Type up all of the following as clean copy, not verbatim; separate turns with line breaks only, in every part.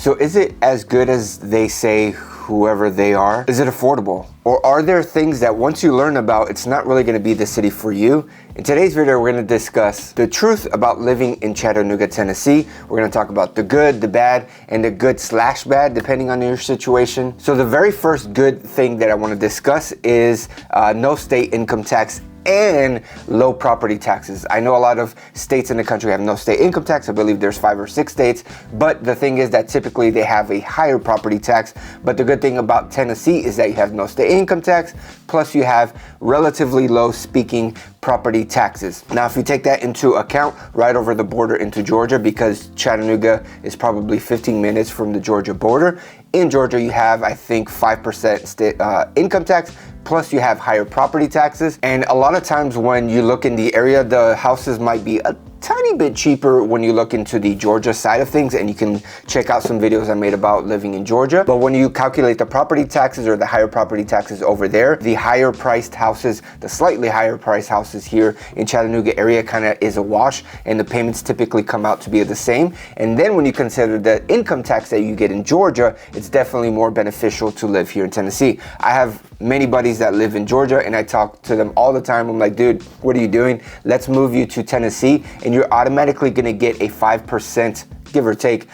So is it as good as they say, whoever they are? Is it affordable? Or are there things that once you learn about, it's not really gonna be the city for you? In today's video, we're gonna discuss the truth about living in Chattanooga, Tennessee. We're gonna talk about the good, the bad, and the good/bad, depending on your situation. So the very first good thing that I wanna discuss is no state income tax and low property taxes. I know a lot of states in the country have no state income tax. I believe there's 5 or 6 states, but the thing is that typically they have a higher property tax. But the good thing about Tennessee is that you have no state income tax, plus you have relatively low speaking property taxes. Now, if you take that into account, right over the border into Georgia, because Chattanooga is probably 15 minutes from the Georgia border. In Georgia, you have, I think, 5% state income tax, plus you have higher property taxes. And a lot of times when you look in the area, the houses might be a tiny bit cheaper when you look into the Georgia side of things, and you can check out some videos I made about living in Georgia. But when you calculate the property taxes or the higher property taxes over there, the higher priced houses, the slightly higher priced houses here in Chattanooga area kind of is a wash, and the payments typically come out to be the same. And then when you consider the income tax that you get in Georgia, it's definitely more beneficial to live here in Tennessee. I have many buddies that live in Georgia, and I talk to them all the time. I'm like, dude, what are you doing? Let's move you to Tennessee, and you're automatically gonna get a 5%, give or take,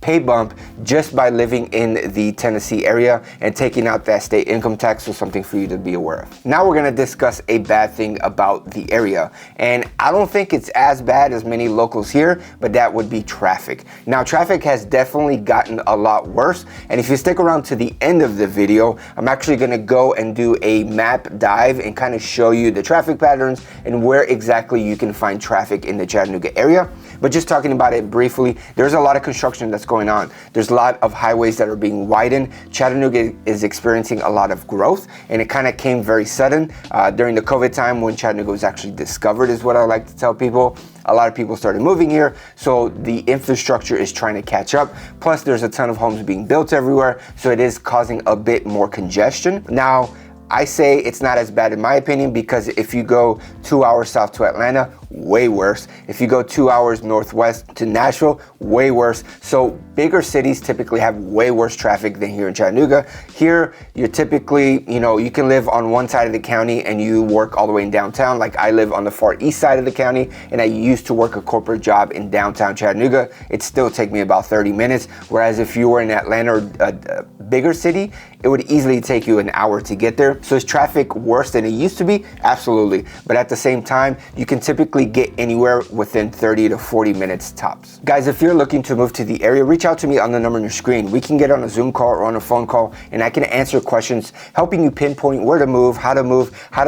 pay bump just by living in the Tennessee area and taking out that state income tax. So something for you to be aware of. Now we're gonna discuss a bad thing about the area. And I don't think it's as bad as many locals here, but that would be traffic. Now, traffic has definitely gotten a lot worse. And if you stick around to the end of the video, I'm actually gonna go and do a map dive and kind of show you the traffic patterns and where exactly you can find traffic in the Chattanooga area. But just talking about it briefly, there's a lot of construction that's going on. There's a lot of highways that are being widened. Chattanooga is experiencing a lot of growth, and it kind of came very sudden during the COVID time when Chattanooga was actually discovered, is what I like to tell people. A lot of people started moving here, so the infrastructure is trying to catch up. Plus, there's a ton of homes being built everywhere, so it is causing a bit more congestion. Now, I say it's not as bad in my opinion, because if you go 2 hours south to Atlanta, way worse. If you go 2 hours northwest to Nashville, way worse. So bigger cities typically have way worse traffic than here in Chattanooga. Here, you're typically, you can live on one side of the county and you work all the way in downtown. Like I live on the far east side of the county, and I used to work a corporate job in downtown Chattanooga. It still take me about 30 minutes. Whereas if you were in Atlanta or a bigger city, it would easily take you an hour to get there. So is traffic worse than it used to be? Absolutely. But at the same time, you can typically get anywhere within 30 to 40 minutes tops. Guys, if you're looking to move to the area, reach out to me on the number on your screen. We can get on a Zoom call or on a phone call, and I can answer questions, helping you pinpoint where to move, how to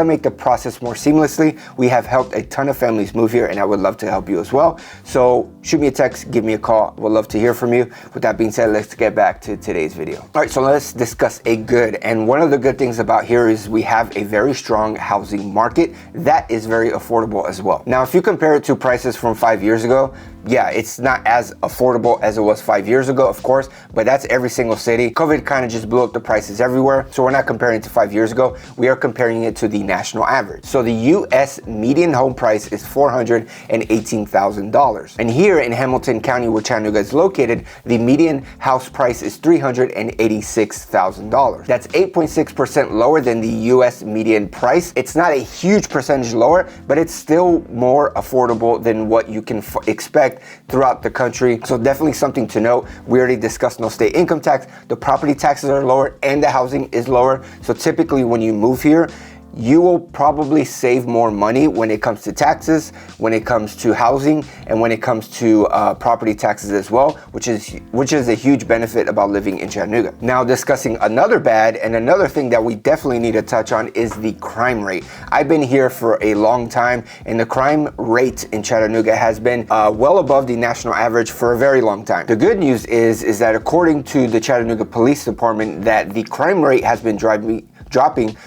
make the process more seamlessly. We have helped a ton of families move here, and I would love to help you as well. So shoot me a text, give me a call. We'd love to hear from you. With that being said, let's get back to today's video. All right, so let's discuss a good. And one of the good things about here is we have a very strong housing market that is very affordable as well. Now, if you compare it to prices from 5 years ago, yeah, it's not as affordable as it was 5 years ago, of course, but that's every single city. COVID kind of just blew up the prices everywhere. So we're not comparing it to 5 years ago. We are comparing it to the national average. So the US median home price is $418,000. And here in Hamilton County, where Chattanooga is located, the median house price is $386,000. That's 8.6% lower than the US median price. It's not a huge percentage lower, but it's still more affordable than what you can expect throughout the country. So definitely something to note. We already discussed no state income tax. The property taxes are lower and the housing is lower. So typically when you move here, you will probably save more money when it comes to taxes, when it comes to housing, and when it comes to property taxes as well, which is a huge benefit about living in Chattanooga. Now, discussing another bad and another thing that we definitely need to touch on is the crime rate. I've been here for a long time, and the crime rate in Chattanooga has been well above the national average for a very long time. The good news is that according to the Chattanooga Police Department, that the crime rate has been dropping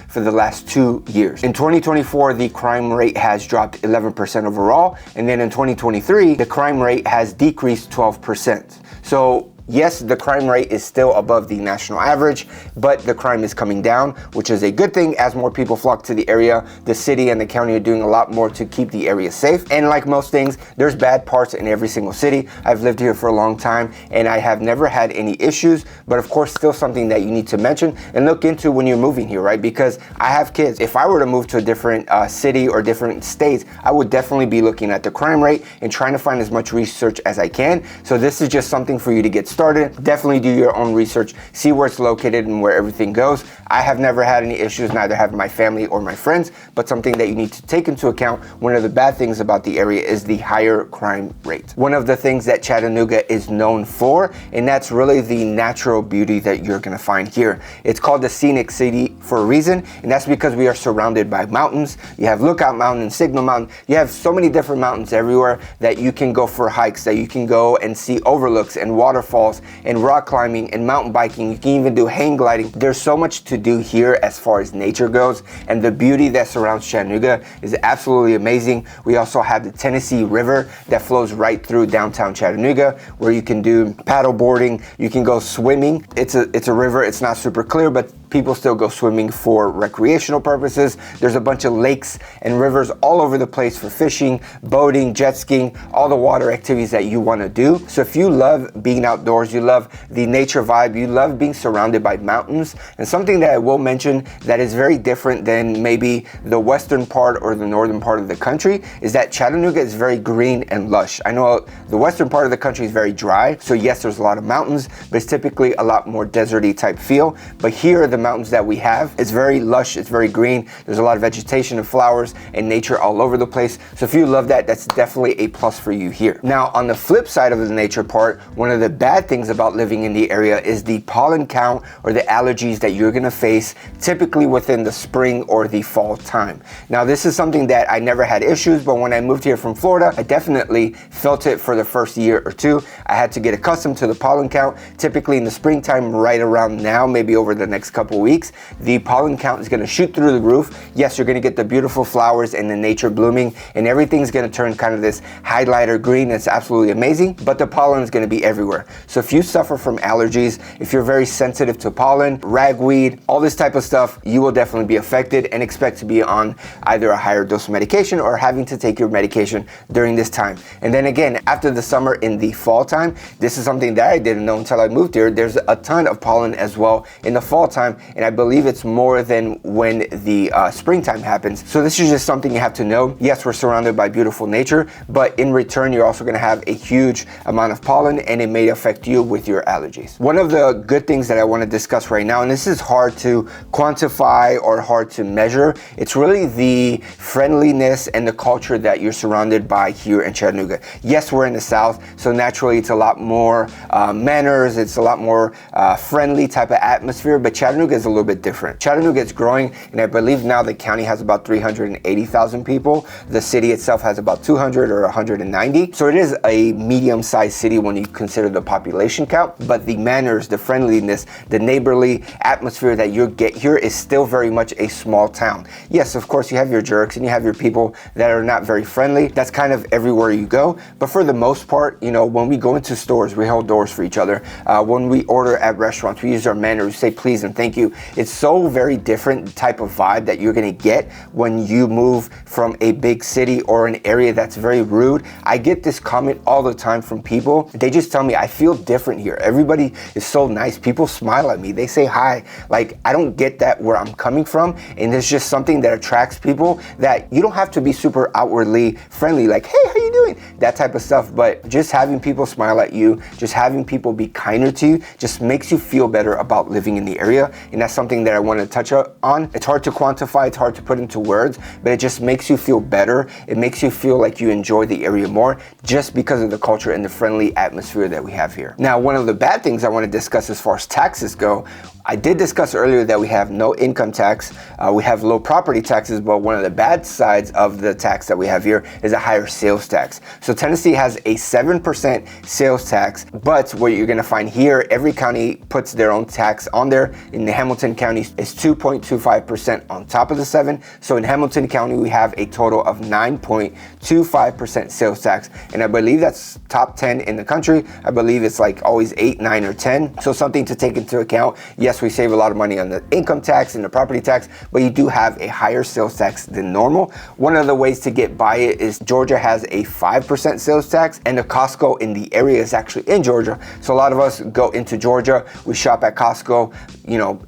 for the last 2 years. In 2024, the crime rate has dropped 11% overall, and then in 2023, the crime rate has decreased 12%. So Yes, the crime rate is still above the national average, but the crime is coming down, which is a good thing. As more people flock to the area, the city and the county are doing a lot more to keep the area safe. And like most things, there's bad parts in every single city. I've lived here for a long time and I have never had any issues, but of course still something that you need to mention and look into when you're moving here, right? Because I have kids. If I were to move to a different city or different states, I would definitely be looking at the crime rate and trying to find as much research as I can. So this is just something for you to get started. Definitely do your own research, see where it's located and where everything goes. I have never had any issues, neither have my family or my friends, but something that you need to take into account. One of the bad things about the area is the higher crime rate. One of the things that Chattanooga is known for, and that's really the natural beauty that you're gonna find here. It's called the Scenic City for a reason, and that's because we are surrounded by mountains. You have Lookout Mountain and Signal Mountain. You have so many different mountains everywhere that you can go for hikes, that you can go and see overlooks and waterfalls and rock climbing and mountain biking. You can even do hang gliding. There's so much to do here as far as nature goes, and the beauty that surrounds Chattanooga is absolutely amazing. We also have the Tennessee River that flows right through downtown Chattanooga, where you can do paddle boarding, you can go swimming. It's a river, it's not super clear, but people still go swimming for recreational purposes. There's a bunch of lakes and rivers all over the place for fishing, boating, jet skiing, all the water activities that you want to do. So if you love being outdoors, you love the nature vibe, you love being surrounded by mountains, and something that I will mention that is very different than maybe the western part or the northern part of the country is that Chattanooga is very green and lush. I know the western part of the country is very dry, so yes, there's a lot of mountains, but it's typically a lot more deserty type feel. But here, the mountains that we have, it's very lush, it's very green. There's a lot of vegetation and flowers and nature all over the place. So if you love that, that's definitely a plus for you here. Now, on the flip side of the nature part, one of the bad things about living in the area is the pollen count or the allergies that you're gonna face typically within the spring or the fall time. Now, this is something that I never had issues, but when I moved here from Florida, I definitely felt it for the first year or two. I had to get accustomed to the pollen count. Typically in the springtime, right around now, maybe over the next couple weeks, the pollen count is gonna shoot through the roof. Yes, you're gonna get the beautiful flowers and the nature blooming, and everything's gonna turn kind of this highlighter green. It's absolutely amazing, but the pollen is gonna be everywhere. So if you suffer from allergies, if you're very sensitive to pollen, ragweed, all this type of stuff, you will definitely be affected and expect to be on either a higher dose of medication or having to take your medication during this time. And then again, after the summer in the fall time, this is something that I didn't know until I moved here. There's a ton of pollen as well in the fall time, and I believe it's more than when the springtime happens. So this is just something you have to know. Yes, we're surrounded by beautiful nature, but in return, you're also gonna have a huge amount of pollen, and it may affect you with your allergies. One of the good things that I wanna discuss right now, and this is hard to quantify or hard to measure, it's really the friendliness and the culture that you're surrounded by here in Chattanooga. Yes, we're in the South, so naturally it's a lot more manners, it's a lot more friendly type of atmosphere, but Chattanooga is a little bit different. Chattanooga is growing, and I believe now the county has about 380,000 people. The city itself has about 200 or 190. So it is a medium-sized city when you consider the population count, but the manners, the friendliness, the neighborly atmosphere that you get here is still very much a small town. Yes, of course, you have your jerks and you have your people that are not very friendly. That's kind of everywhere you go. But for the most part, you know, when we go into stores, we hold doors for each other. When we order at restaurants, we use our manner, we say please and thank you. It's so very different type of vibe that you're gonna get when you move from a big city or an area that's very rude. I get this comment all the time from people. They just tell me, I feel different here. Everybody is so nice. People smile at me. They say hi. Like, I don't get that where I'm coming from. And it's just something that attracts people, that you don't have to be super outwardly friendly, like, hey, how you doing? That type of stuff. But just having people smile at you, just having people be kinder to you, just makes you feel better about living in the area. And that's something that I want to touch on. It's hard to quantify, it's hard to put into words, but it just makes you feel better. It makes you feel like you enjoy the area more just because of the culture and the friendly atmosphere that we have here. Now, one of the bad things I want to discuss as far as taxes go, I did discuss earlier that we have no income tax, we have low property taxes, but one of the bad sides of the tax that we have here is a higher sales tax. So Tennessee has a 7% sales tax, but what you're gonna find here, every county puts their own tax on there, and Hamilton County is 2.25% on top of the 7. So in Hamilton County, we have a total of 9.25% sales tax. And I believe that's top 10 in the country. I believe it's like always 8, 9, or 10. So something to take into account. Yes, we save a lot of money on the income tax and the property tax, but you do have a higher sales tax than normal. One of the ways to get by it is Georgia has a 5% sales tax, and the Costco in the area is actually in Georgia. So a lot of us go into Georgia, we shop at Costco,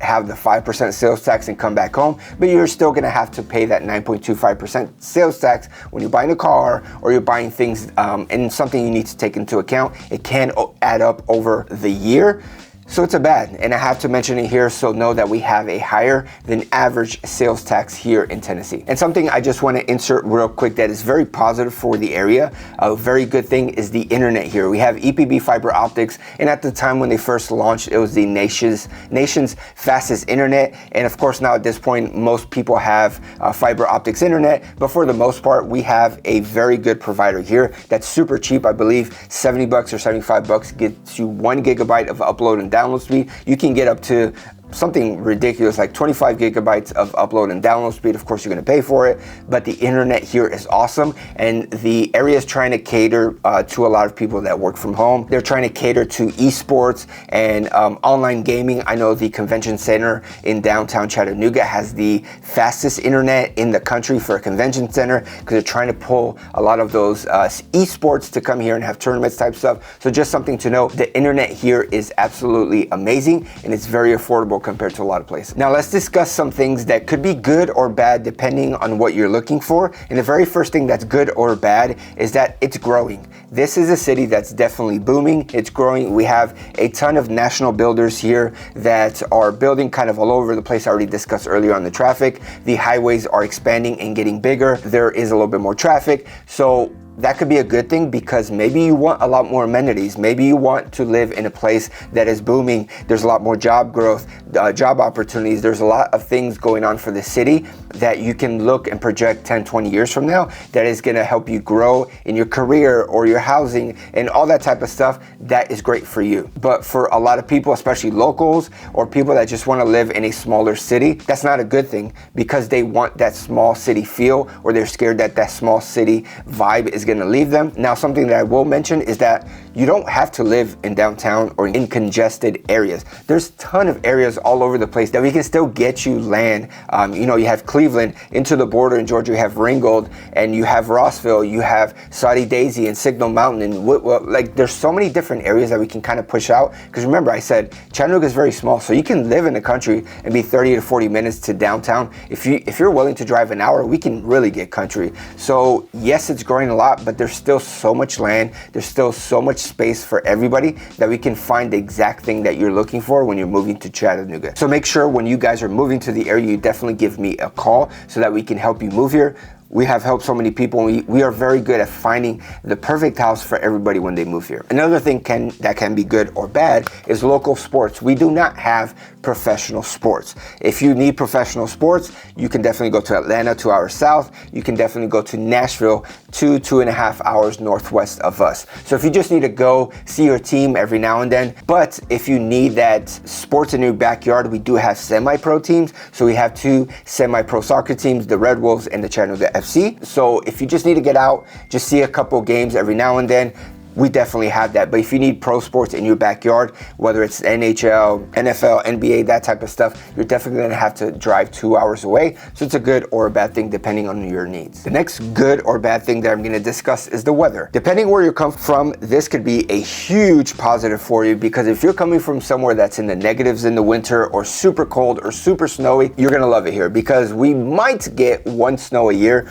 have the 5% sales tax and come back home, but you're still gonna have to pay that 9.25% sales tax when you're buying a car or you're buying things, and something you need to take into account. It can add up over the year. So it's a bad, and I have to mention it here, so know that we have a higher than average sales tax here in Tennessee. And something I just want to insert real quick that is very positive for the area, a very good thing, is the internet here. We have EPB fiber optics, and at the time when they first launched, it was the nation's fastest internet. And of course now at this point, most people have fiber optics internet, but for the most part, we have a very good provider here that's super cheap. I believe $70 or $75 gets you 1 gigabyte of upload and download speed. You can get up to something ridiculous like 25 gigabytes of upload and download speed. Of course, you're going to pay for it, but the internet here is awesome. And the area is trying to cater to a lot of people that work from home. They're trying to cater to esports and online gaming. I know the convention center in downtown Chattanooga has the fastest internet in the country for a convention center, because they're trying to pull a lot of those esports to come here and have tournaments type stuff. So just something to know, the internet here is absolutely amazing, and it's very affordable compared to a lot of places. Now let's discuss some things that could be good or bad depending on what you're looking for. And the very first thing that's good or bad is that it's growing. This is a city that's definitely booming. It's growing. We have a ton of national builders here that are building kind of all over the place. I already discussed earlier on the traffic. The highways are expanding and getting bigger. There is a little bit more traffic. So that could be a good thing, because maybe you want a lot more amenities. Maybe you want to live in a place that is booming. There's a lot more job growth, job opportunities. There's a lot of things going on for the city that you can look and project 10, 20 years from now that is going to help you grow in your career or your housing and all that type of stuff. That is great for you. But for a lot of people, especially locals or people that just want to live in a smaller city, that's not a good thing, because they want that small city feel, or they're scared that that small city vibe is going to leave them. Now, something that I will mention is that you don't have to live in downtown or in congested areas. There's a ton of areas all over the place that we can still get you land. You have Cleveland into the border in Georgia, you have Ringgold, and you have Rossville, you have Saudi Daisy and Signal Mountain, and like there's so many different areas that we can kind of push out. Because remember, I said Chattanooga is very small, so you can live in the country and be 30 to 40 minutes to downtown. If you're willing to drive an hour, we can really get country. So yes, it's growing a lot, but there's still so much land, there's still so much space for everybody that we can find the exact thing that you're looking for when you're moving to Chattanooga. So make sure when you guys are moving to the area, you definitely give me a call so that we can help you move here. We have helped so many people, and we are very good at finding the perfect house for everybody when they move here. Another thing that can be good or bad is local sports. We do not have professional sports. If you need professional sports, you can definitely go to Atlanta, 2 hours south. You can definitely go to Nashville, 2.5 hours northwest of us. So if you just need to go see your team every now and then, but if you need that sports in your backyard, we do have semi-pro teams. So we have 2 semi-pro soccer teams, the Red Wolves and the Chattanooga FC. So if you just need to get out, just see a couple games every now and then, we definitely have that. But if you need pro sports in your backyard, whether it's NHL, NFL, NBA, that type of stuff, you're definitely gonna have to drive 2 hours away. So it's a good or a bad thing depending on your needs. The next good or bad thing that I'm gonna discuss is the weather. Depending where you come from, this could be a huge positive for you, because if you're coming from somewhere that's in the negatives in the winter, or super cold or super snowy, you're gonna love it here, because we might get 1 snow a year.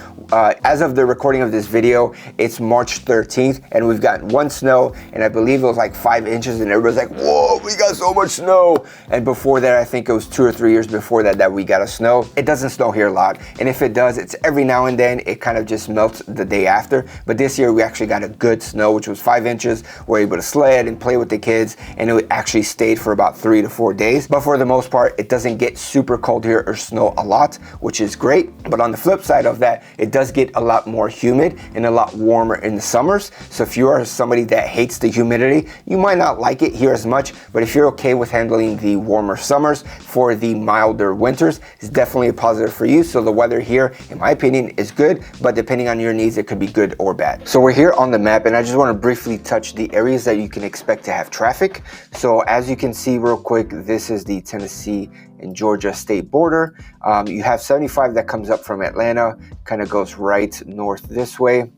As of the recording of this video, it's March 13th, and we've got 1 snow, and I believe it was like 5 inches, and everybody's like, whoa, we got so much snow. And before that, I think it was 2 or 3 years before that we got a snow. It doesn't snow here a lot, and if it does, it's every now and then. It kind of just melts the day after. But this year we actually got a good snow, which was 5 inches. We're able to sled and play with the kids, and it actually stayed for about 3 to 4 days. But for the most part, it doesn't get super cold here or snow a lot, which is great. But on the flip side of that, it does get a lot more humid and a lot warmer in the summers. So if you are somebody that hates the humidity, you might not like it here as much, but if you're okay with handling the warmer summers for the milder winters, it's definitely a positive for you. So the weather here, in my opinion, is good, but depending on your needs, it could be good or bad. So we're here on the map, and I just want to briefly touch the areas that you can expect to have traffic. So as you can see real quick, this is the Tennessee and Georgia state border. You have 75 that comes up from Atlanta, kind of goes right north this way,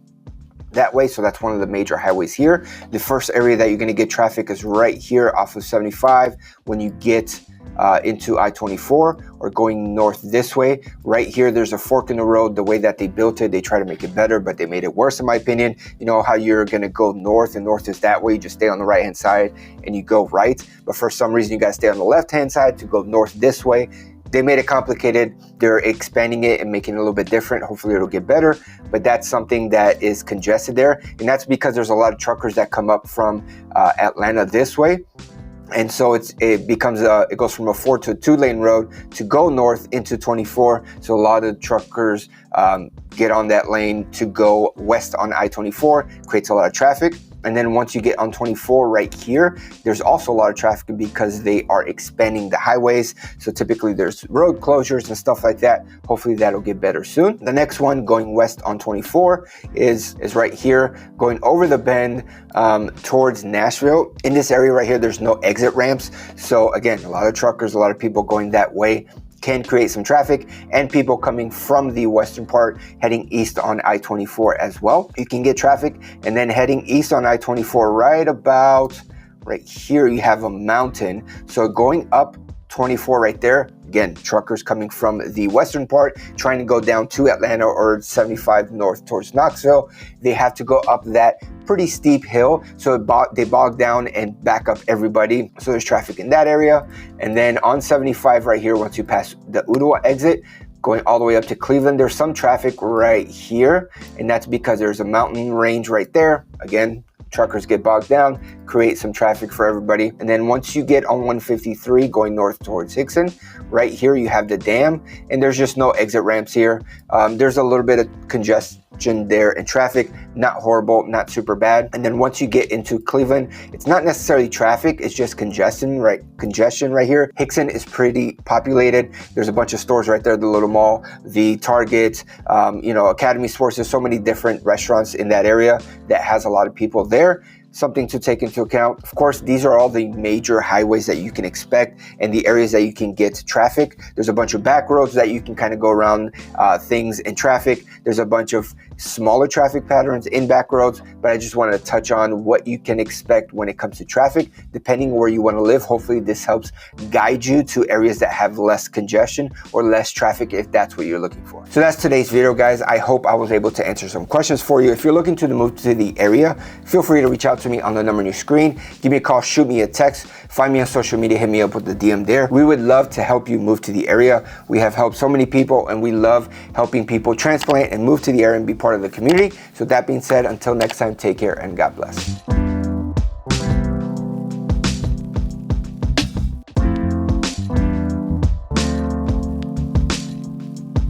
that way. So that's one of the major highways here. The first area that you're going to get traffic is right here off of 75 when you get into I-24 or going north this way. Right here, there's a fork in the road. The way that they built it, they try to make it better, but they made it worse in my opinion. You know how you're gonna go north and north is that way, you just stay on the right hand side and you go right, but for some reason you gotta stay on the left hand side to go north this way. They made it complicated. They're expanding it and making it a little bit different. Hopefully it'll get better, but that's something that is congested there, and that's because there's a lot of truckers that come up from Atlanta this way. And so it goes from a 4 to a 2-lane road to go north into 24. So a lot of truckers get on that lane to go west on I-24, creates a lot of traffic. And then once you get on 24 right here, there's also a lot of traffic because they are expanding the highways. So typically there's road closures and stuff like that. Hopefully that'll get better soon. The next one going west on 24 is right here, going over the bend towards Nashville. In this area right here, there's no exit ramps. So again, a lot of truckers, a lot of people going that way can create some traffic, and people coming from the western part heading east on I-24 as well. You can get traffic, and then heading east on I-24 right here, you have a mountain. So going up 24 right there, again, truckers coming from the western part trying to go down to Atlanta or 75 north towards Knoxville, they have to go up that pretty steep hill, so they bog down and back up everybody. So there's traffic in that area. And then on 75 right here, once you pass the Ottawa exit, going all the way up to Cleveland, there's some traffic right here, and that's because there's a mountain range right there. Again, truckers get bogged down, create some traffic for everybody. And then once you get on 153 going north towards Hickson, right here you have the dam, and there's just no exit ramps here. There's a little bit of congestion there in traffic, not horrible, not super bad. And then once you get into Cleveland, it's not necessarily traffic, it's just congestion right here. Hickson is pretty populated. There's a bunch of stores right there, the little mall, the Target, Academy Sports. There's so many different restaurants in that area that has a lot of people there. Something to take into account. Of course, these are all the major highways that you can expect and the areas that you can get traffic. There's a bunch of back roads that you can kind of go around things in traffic. There's a bunch of smaller traffic patterns in back roads, but I just wanted to touch on what you can expect when it comes to traffic, depending where you want to live. Hopefully this helps guide you to areas that have less congestion or less traffic if that's what you're looking for. So that's today's video, guys. I hope I was able to answer some questions for you. If you're looking to move to the area, feel free to reach out to me on the number on your screen. Give me a call, shoot me a text, find me on social media, hit me up with the DM there. We would love to help you move to the area. We have helped so many people, and we love helping people transplant and move to the area and be part of the community. So that being said, until next time, take care and God bless.